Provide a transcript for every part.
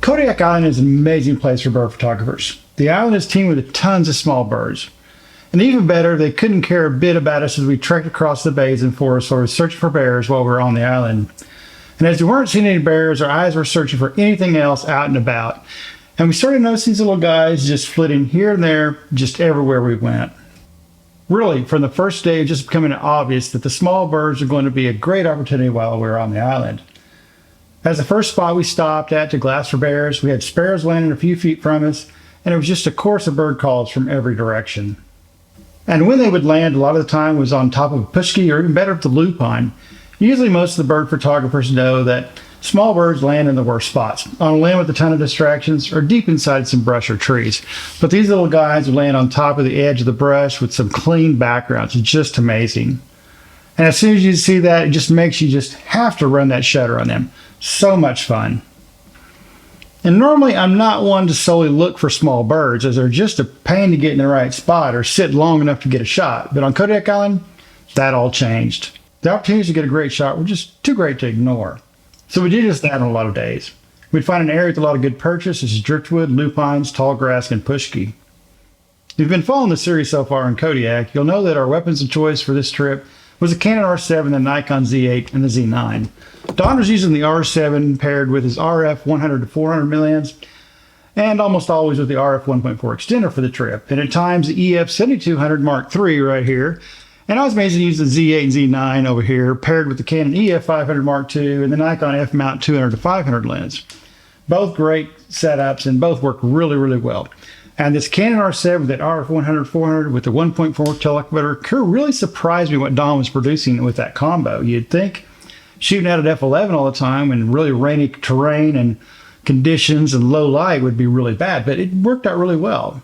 Kodiak Island is an amazing place for bird photographers. The island is teemed with tons of small birds. And even better, they couldn't care a bit about us as we trekked across the bays and forests or searching for bears while we were on the island. And as we weren't seeing any bears, our eyes were searching for anything else out and about. And we started noticing these little guys just flitting here and there, just everywhere we went. Really, from the first day, it just becoming obvious that the small birds are going to be a great opportunity while we were on the island. As the first spot we stopped at to glass for bears, we had sparrows landing a few feet from us, and it was just a chorus of bird calls from every direction. And when they would land, a lot of the time was on top of a pushki or even better, the lupine. Usually most of the bird photographers know that small birds land in the worst spots, on a limb with a ton of distractions or deep inside some brush or trees. But these little guys would land on top of the edge of the brush with some clean backgrounds. It's just amazing. And as soon as you see that, it just makes you just have to run that shutter on them. So much fun. And normally I'm not one to solely look for small birds, as they're just a pain to get in the right spot or sit long enough to get a shot. But on Kodiak Island, that all changed. The opportunities to get a great shot were just too great to ignore. So we did just that on a lot of days. We'd find an area with a lot of good perches, such as driftwood, lupines, tall grass, and pushki. If you've been following the series so far in Kodiak, you'll know that our weapons of choice for this trip was the Canon R7, the Nikon Z8, and the Z9. Don was using the R7 paired with his RF100-400 millions, and almost always with the RF1.4 extender for the trip, and at times the EF7200 Mark III right here. And I was amazed to use the Z8 and Z9 over here, paired with the Canon EF500 Mark II and the Nikon F-mount 200-500 lens. Both great setups and both work really, really well. And this Canon R7 with that RF100-400 with the 1.4 teleconverter really surprised me what Don was producing with that combo. You'd think shooting out at f11 all the time and really rainy terrain and conditions and low light would be really bad, but it worked out really well.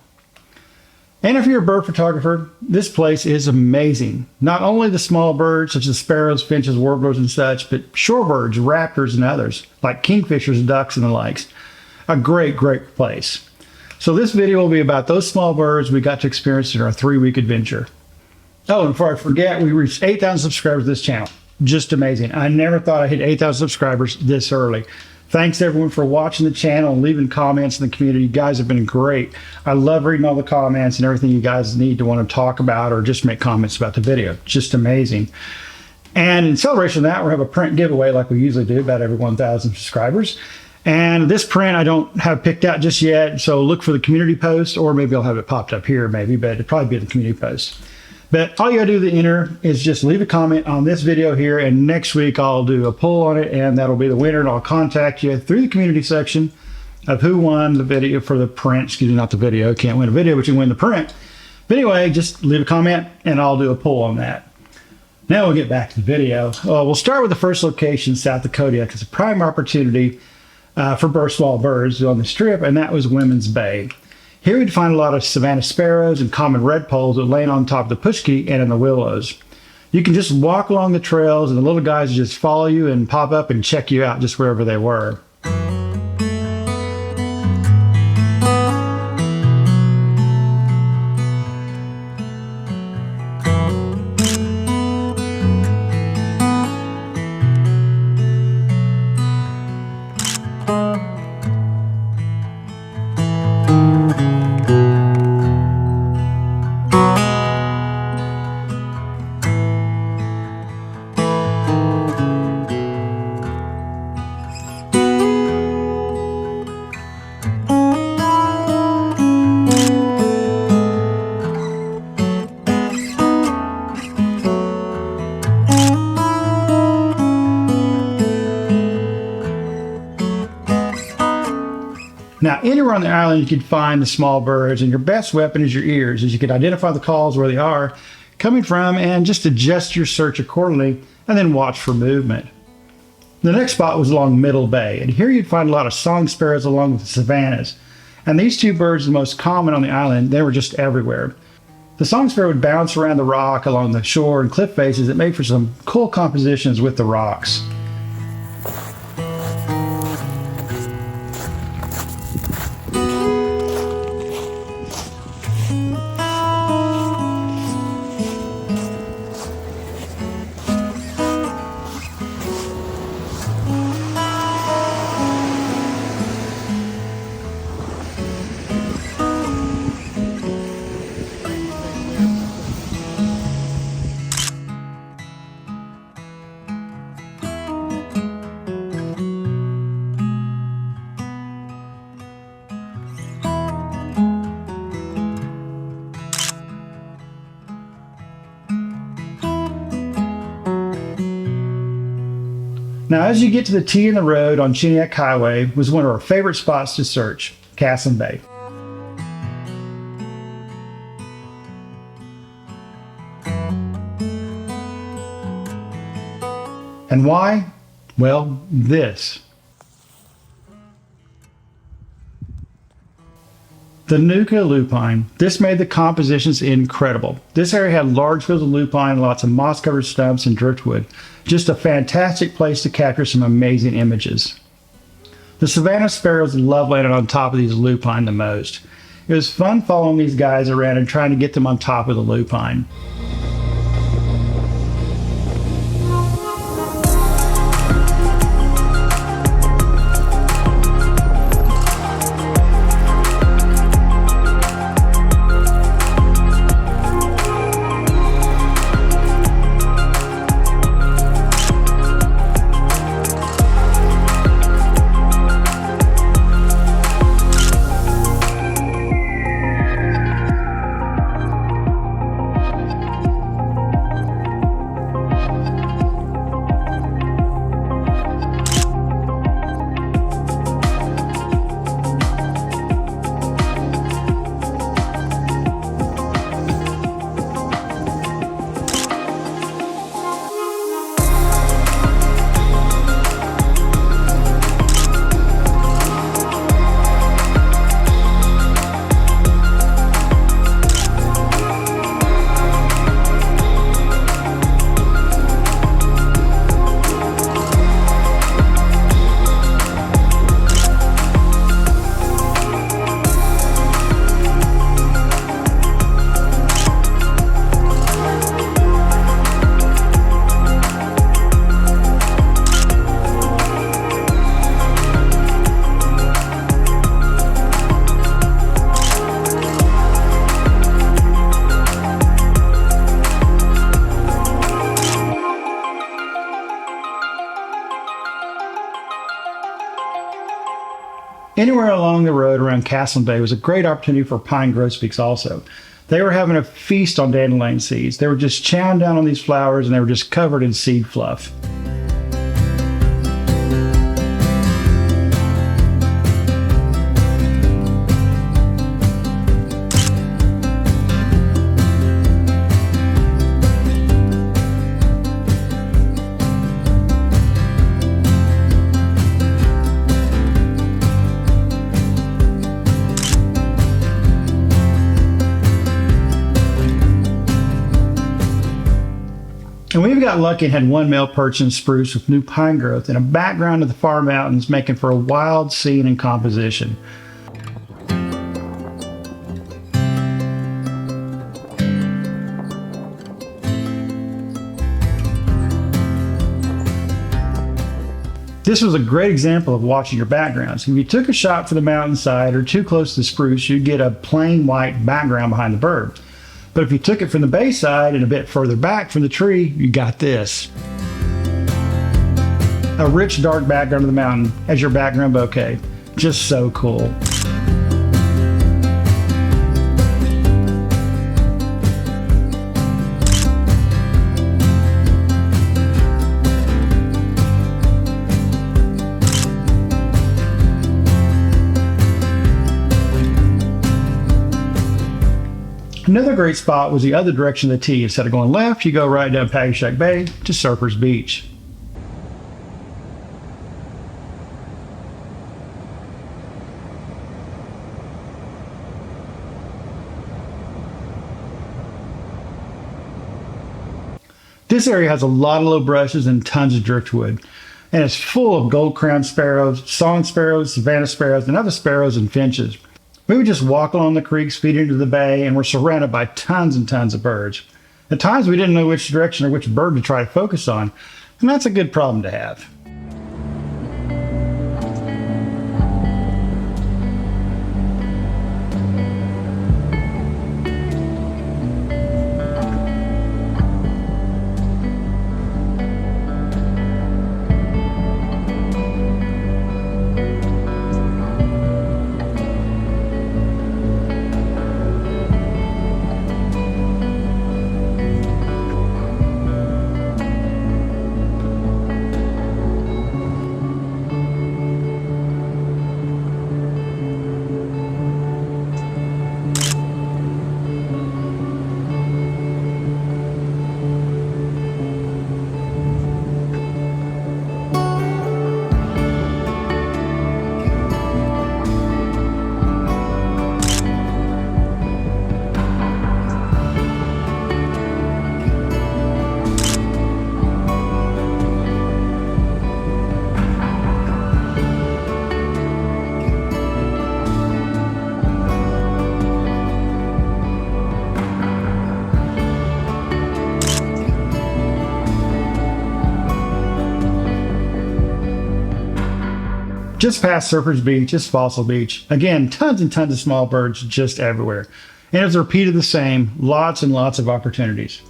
And if you're a bird photographer, this place is amazing. Not only the small birds such as sparrows, finches, warblers, and such, but shorebirds, raptors, and others like kingfishers, ducks, and the likes. A great, great place. So this video will be about those small birds we got to experience in our 3-week adventure. Oh, and before I forget, we reached 8,000 subscribers to this channel. Just amazing. I never thought I'd hit 8,000 subscribers this early. Thanks everyone for watching the channel and leaving comments in the community. You guys have been great. I love reading all the comments and everything you guys need to want to talk about or just make comments about the video. Just amazing. And in celebration of that, we'll have a print giveaway like we usually do about every 1,000 subscribers. And this print I don't have picked out just yet, so look for the community post, or maybe I'll have it popped up here maybe, but it'll probably be the community post. But all you gotta do to enter is just leave a comment on this video here, and next week I'll do a poll on it, and that'll be the winner, and I'll contact you through the community section of who won the video for the print. Excuse me, not the video. Can't win a video, but you can win the print. But anyway, just leave a comment, and I'll do a poll on that. Now we'll get back to the video. We'll start with the first location south of Kodiak. It's a prime opportunity for small birds on the strip, and that was Women's Bay. Here we'd find a lot of savanna sparrows and common redpolls that lay on top of the pushki and in the willows. You can just walk along the trails and the little guys just follow you and pop up and check you out just wherever they were. Now, anywhere on the island you can find the small birds, and your best weapon is your ears, as you can identify the calls where they are coming from and just adjust your search accordingly and then watch for movement. The next spot was along Middle Bay, and here you'd find a lot of song sparrows along with the savannas. And these two birds are the most common on the island. They were just everywhere. The song sparrow would bounce around the rock along the shore and cliff faces that made for some cool compositions with the rocks. Now, as you get to the T in the road on Kodiak Highway was one of our favorite spots to search, Cassin Bay. And why? Well, this. The Nuka lupine. This made the compositions incredible. This area had large fields of lupine, lots of moss-covered stumps and driftwood. Just a fantastic place to capture some amazing images. The Savannah sparrows love landing on top of these lupine the most. It was fun following these guys around and trying to get them on top of the lupine. Anywhere along the road around Cassin Bay was a great opportunity for pine grosbeaks also. They were having a feast on dandelion seeds. They were just chowing down on these flowers and they were just covered in seed fluff. And we got lucky and had one male perch and spruce with new pine growth in a background of the far mountains, making for a wild scene and composition. This was a great example of watching your backgrounds. If you took a shot for the mountainside or too close to the spruce, you'd get a plain white background behind the bird. But if you took it from the bayside and a bit further back from the tree, you got this. A rich dark background of the mountain as your background bouquet. Just so cool. Another great spot was the other direction of the T. Instead of going left, you go right down Pagashack Bay to Surfers Beach. This area has a lot of low brushes and tons of driftwood, and it's full of gold-crowned sparrows, song sparrows, Savannah sparrows, and other sparrows and finches. We would just walk along the creeks, feed into the bay, and we're surrounded by tons and tons of birds. At times we didn't know which direction or which bird to try to focus on, and that's a good problem to have. Just past Surfers Beach is Fossil Beach. Again, tons and tons of small birds just everywhere. And it's a repeat of the same, lots and lots of opportunities.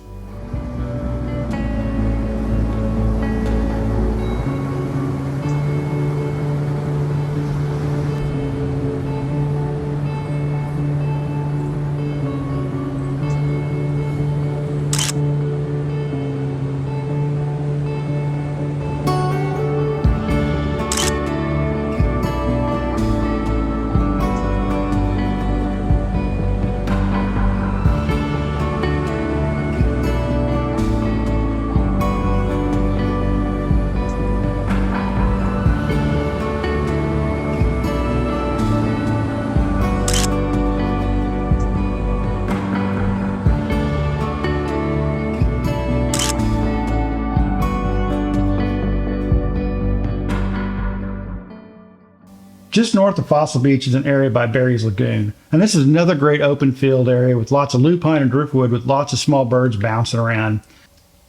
Just north of Fossil Beach is an area by Berry's Lagoon, and this is another great open field area with lots of lupine and driftwood with lots of small birds bouncing around.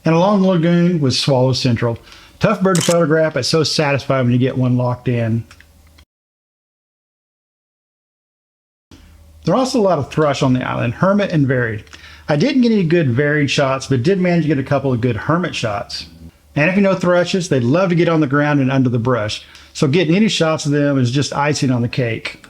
And along the lagoon was Swallow Central. Tough bird to photograph, but so satisfying when you get one locked in. There are also a lot of thrush on the island, hermit and varied. I didn't get any good varied shots, but did manage to get a couple of good hermit shots. And if you know thrushes, they love to get on the ground and under the brush. So getting any shots of them is just icing on the cake.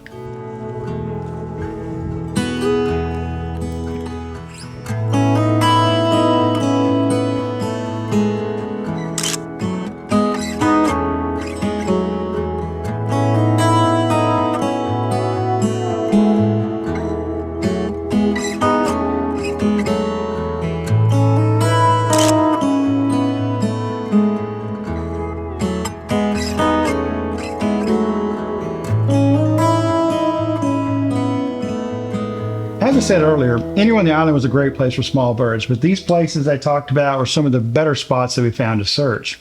As I said earlier, anywhere on the island was a great place for small birds, but these places I talked about were some of the better spots that we found to search.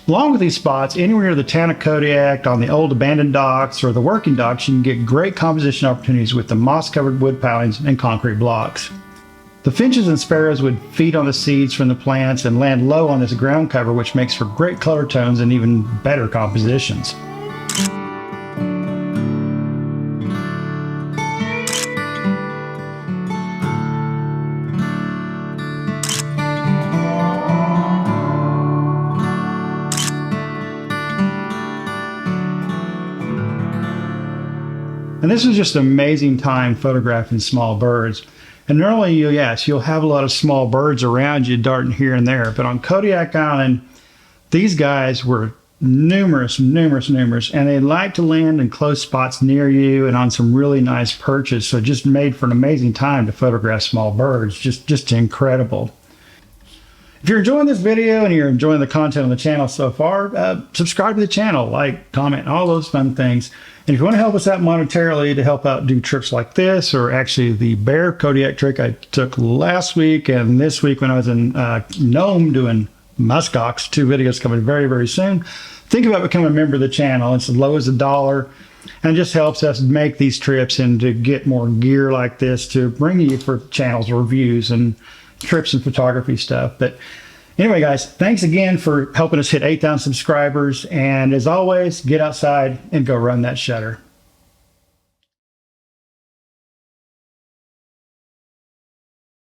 Along with these spots, anywhere near the town of Kodiak, on the old abandoned docks, or the working docks, you can get great composition opportunities with the moss-covered wood pilings and concrete blocks. The finches and sparrows would feed on the seeds from the plants and land low on this ground cover, which makes for great color tones and even better compositions. And this is just an amazing time photographing small birds. And normally, you'll have a lot of small birds around you darting here and there. But on Kodiak Island, these guys were numerous, and they like to land in close spots near you and on some really nice perches. So it just made for an amazing time to photograph small birds. Just incredible. If you're enjoying this video and you're enjoying the content on the channel so far, subscribe to the channel, like, comment, all those fun things. And if you want to help us out monetarily to help out do trips like this, or actually the bear Kodiak trick I took last week and this week when I was in Nome doing muskox, 2 videos coming very, very soon, think about becoming a member of the channel. It's as low as $1 and it just helps us make these trips and to get more gear like this to bring you for channels reviews and trips and photography stuff. But anyway, guys, thanks again for helping us hit 8,000 subscribers. And as always, get outside and go run that shutter.